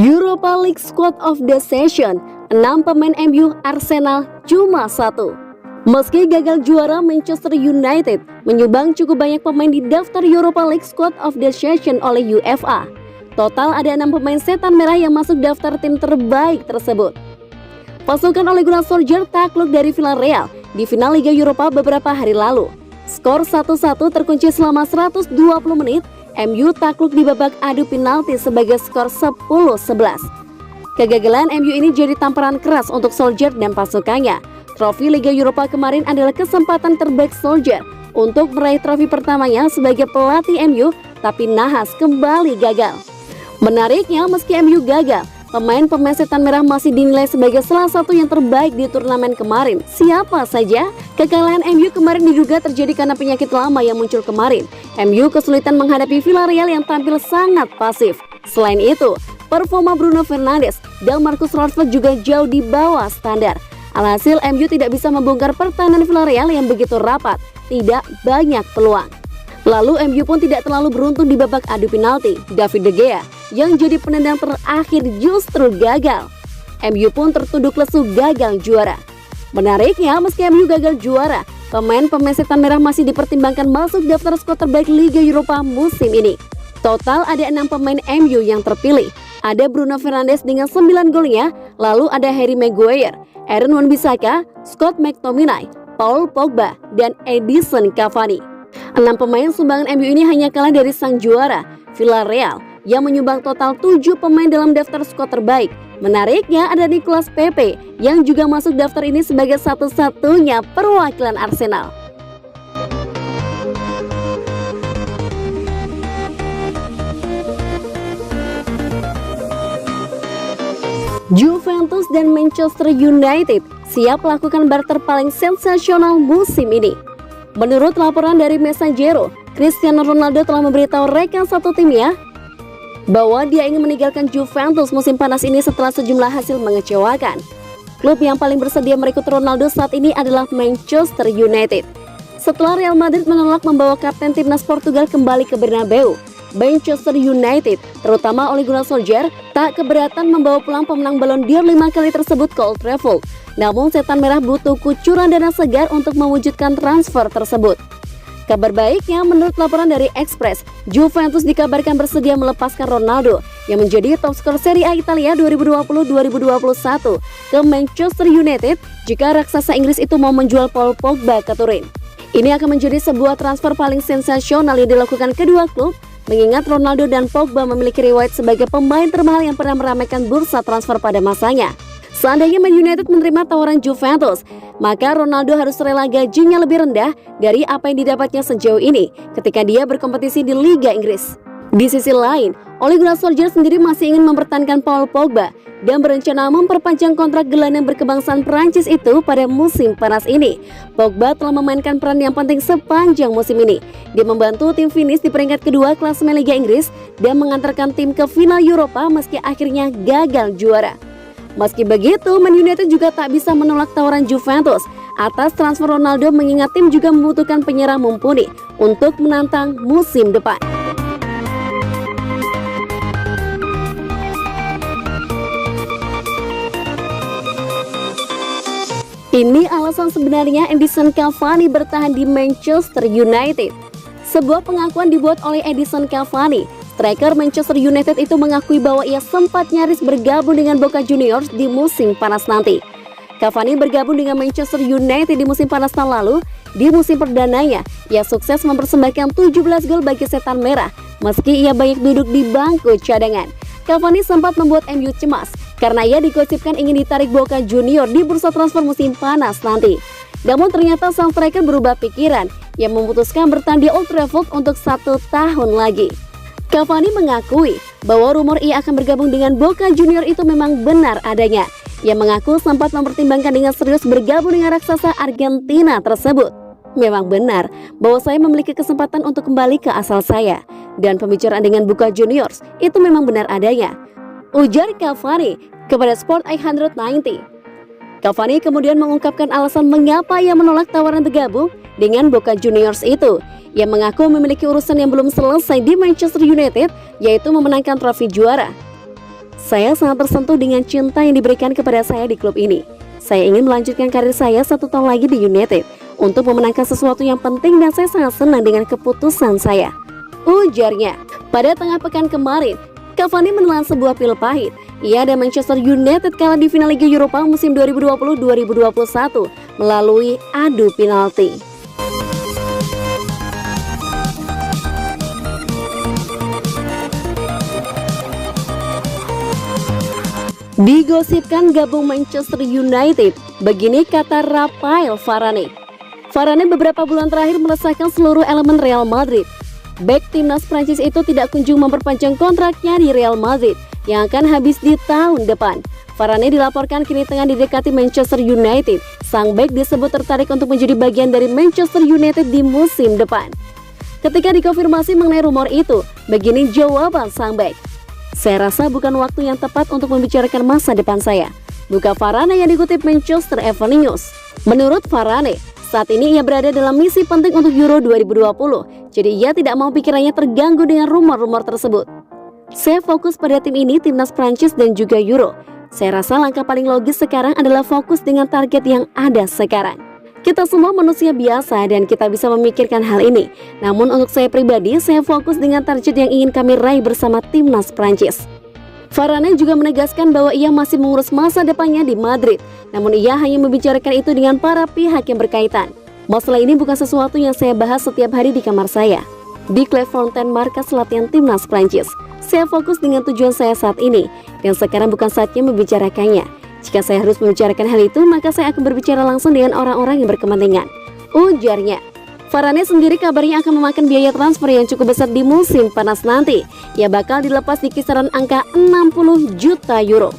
Europa League Squad of the Season, 6 pemain MU, Arsenal cuma 1. Meski gagal juara, Manchester United menyumbang cukup banyak pemain di daftar Europa League Squad of the Season oleh UEFA. Total ada 6 pemain setan merah yang masuk daftar tim terbaik tersebut. Pasukan Ole Gunnar Solskjaer takluk dari Villarreal di final Liga Eropa beberapa hari lalu. Skor 1-1 terkunci selama 120 menit. MU takluk di babak adu penalti sebagai skor 10-11. Kegagalan MU ini jadi tamparan keras untuk Solskjaer dan pasukannya. Trofi Liga Eropa kemarin adalah kesempatan terbaik Solskjaer untuk meraih trofi pertamanya sebagai pelatih MU, tapi nahas kembali gagal. Menariknya, meski MU gagal, pemain-pemain setan merah masih dinilai sebagai salah satu yang terbaik di turnamen kemarin. Siapa saja? Kekalahan MU kemarin diduga terjadi karena penyakit lama yang muncul kemarin. MU kesulitan menghadapi Villarreal yang tampil sangat pasif. Selain itu, performa Bruno Fernandes dan Marcus Rashford juga jauh di bawah standar. Alhasil MU tidak bisa membongkar pertahanan Villarreal yang begitu rapat, tidak banyak peluang. Lalu MU pun tidak terlalu beruntung di babak adu penalti. David De Gea yang jadi penendang terakhir justru gagal. MU pun tertunduk lesu gagal juara. Menariknya, meski MU gagal juara, pemain-pemain setan merah masih dipertimbangkan masuk daftar skuad terbaik Liga Eropa musim ini. Total ada 6 pemain MU yang terpilih. Ada Bruno Fernandes dengan 9 golnya, lalu ada Harry Maguire, Aaron Wan-Bissaka, Scott McTominay, Paul Pogba, dan Edinson Cavani. 6 pemain sumbangan MU ini hanya kalah dari sang juara, Villarreal, yang menyumbang total 7 pemain dalam daftar skuad terbaik. Menariknya, ada Nicolas Pepe yang juga masuk daftar ini sebagai satu-satunya perwakilan Arsenal. Juventus dan Manchester United siap melakukan barter paling sensasional musim ini. Menurut laporan dari Messaggero, Cristiano Ronaldo telah memberitahu rekan satu timnya bahwa dia ingin meninggalkan Juventus musim panas ini setelah sejumlah hasil mengecewakan. Klub yang paling bersedia merekrut Ronaldo saat ini adalah Manchester United. Setelah Real Madrid menolak membawa kapten timnas Portugal kembali ke Bernabeu, Manchester United, terutama Ole Gunnar Solskjaer, tak keberatan membawa pulang pemenang Ballon d'Or 5 kali tersebut ke Old Trafford. Namun setan merah butuh kucuran dana segar untuk mewujudkan transfer tersebut. Kabar baiknya, menurut laporan dari Express, Juventus dikabarkan bersedia melepaskan Ronaldo yang menjadi top skor Serie A Italia 2020-2021 ke Manchester United jika raksasa Inggris itu mau menjual Paul Pogba ke Turin. Ini akan menjadi sebuah transfer paling sensasional yang dilakukan kedua klub, mengingat Ronaldo dan Pogba memiliki riwayat sebagai pemain termahal yang pernah meramaikan bursa transfer pada masanya. Seandainya Man United menerima tawaran Juventus, maka Ronaldo harus rela gajinya lebih rendah dari apa yang didapatnya sejauh ini ketika dia berkompetisi di Liga Inggris. Di sisi lain, Ole Gunnar Solskjaer sendiri masih ingin mempertahankan Paul Pogba dan berencana memperpanjang kontrak gelandang berkebangsaan Prancis itu pada musim panas ini. Pogba telah memainkan peran yang penting sepanjang musim ini. Dia membantu tim finish di peringkat kedua klasemen Liga Inggris dan mengantarkan tim ke final Eropa meski akhirnya gagal juara. Meski begitu, Man United juga tak bisa menolak tawaran Juventus atas transfer Ronaldo, mengingat tim juga membutuhkan penyerang mumpuni untuk menantang musim depan. Ini alasan sebenarnya Edinson Cavani bertahan di Manchester United. Sebuah pengakuan dibuat oleh Edinson Cavani. Striker Manchester United itu mengakui bahwa ia sempat nyaris bergabung dengan Boca Juniors di musim panas nanti. Cavani bergabung dengan Manchester United di musim panas tahun lalu. Di musim perdananya, ia sukses mempersembahkan 17 gol bagi setan merah, meski ia banyak duduk di bangku cadangan. Cavani sempat membuat MU cemas karena ia digosipkan ingin ditarik Boca Juniors di bursa transfer musim panas nanti. Namun ternyata sang striker berubah pikiran, yang memutuskan bertahan di Old Trafford untuk 1 tahun lagi. Cavani mengakui bahwa rumor ia akan bergabung dengan Boca Juniors itu memang benar adanya. Ia mengaku sempat mempertimbangkan dengan serius bergabung dengan raksasa Argentina tersebut. Memang benar bahwa saya memiliki kesempatan untuk kembali ke asal saya, dan pembicaraan dengan Boca Juniors itu memang benar adanya, ujar Cavani kepada Sport 890. Cavani kemudian mengungkapkan alasan mengapa ia menolak tawaran bergabung dengan Boca Juniors itu. Ia mengaku memiliki urusan yang belum selesai di Manchester United, yaitu memenangkan trofi juara. Saya sangat tersentuh dengan cinta yang diberikan kepada saya di klub ini. Saya ingin melanjutkan karir saya 1 tahun lagi di United untuk memenangkan sesuatu yang penting dan saya sangat senang dengan keputusan saya, ujarnya. Pada tengah pekan kemarin, Cavani menelan sebuah pil pahit. Ia dan Manchester United kalah di final Liga Eropa musim 2020-2021 melalui adu penalti. Digosipkan gabung Manchester United, begini kata Rafael Varane. Varane beberapa bulan terakhir meresahkan seluruh elemen Real Madrid. Bek timnas Prancis itu tidak kunjung memperpanjang kontraknya di Real Madrid yang akan habis di tahun depan. Varane dilaporkan kini tengah didekati Manchester United. Sang bek disebut tertarik untuk menjadi bagian dari Manchester United di musim depan. Ketika dikonfirmasi mengenai rumor itu, begini jawaban sang bek. Saya rasa bukan waktu yang tepat untuk membicarakan masa depan saya, buka Varane yang dikutip Manchester Evening News. Menurut Varane, saat ini ia berada dalam misi penting untuk Euro 2020, jadi ia tidak mau pikirannya terganggu dengan rumor-rumor tersebut. Saya fokus pada tim ini, timnas Prancis dan juga Euro. Saya rasa langkah paling logis sekarang adalah fokus dengan target yang ada sekarang. Kita semua manusia biasa dan kita bisa memikirkan hal ini. Namun untuk saya pribadi, saya fokus dengan target yang ingin kami raih bersama timnas Prancis. Varane juga menegaskan bahwa ia masih mengurus masa depannya di Madrid. Namun ia hanya membicarakan itu dengan para pihak yang berkaitan. Masalah ini bukan sesuatu yang saya bahas setiap hari di kamar saya. Di Clairefontaine, markas latihan timnas Prancis. Saya fokus dengan tujuan saya saat ini, dan sekarang bukan saatnya membicarakannya. Jika saya harus membicarakan hal itu, maka saya akan berbicara langsung dengan orang-orang yang berkepentingan, ujarnya. Varane sendiri kabarnya akan memakan biaya transfer yang cukup besar di musim panas nanti. Ia bakal dilepas di kisaran angka 60 juta euro.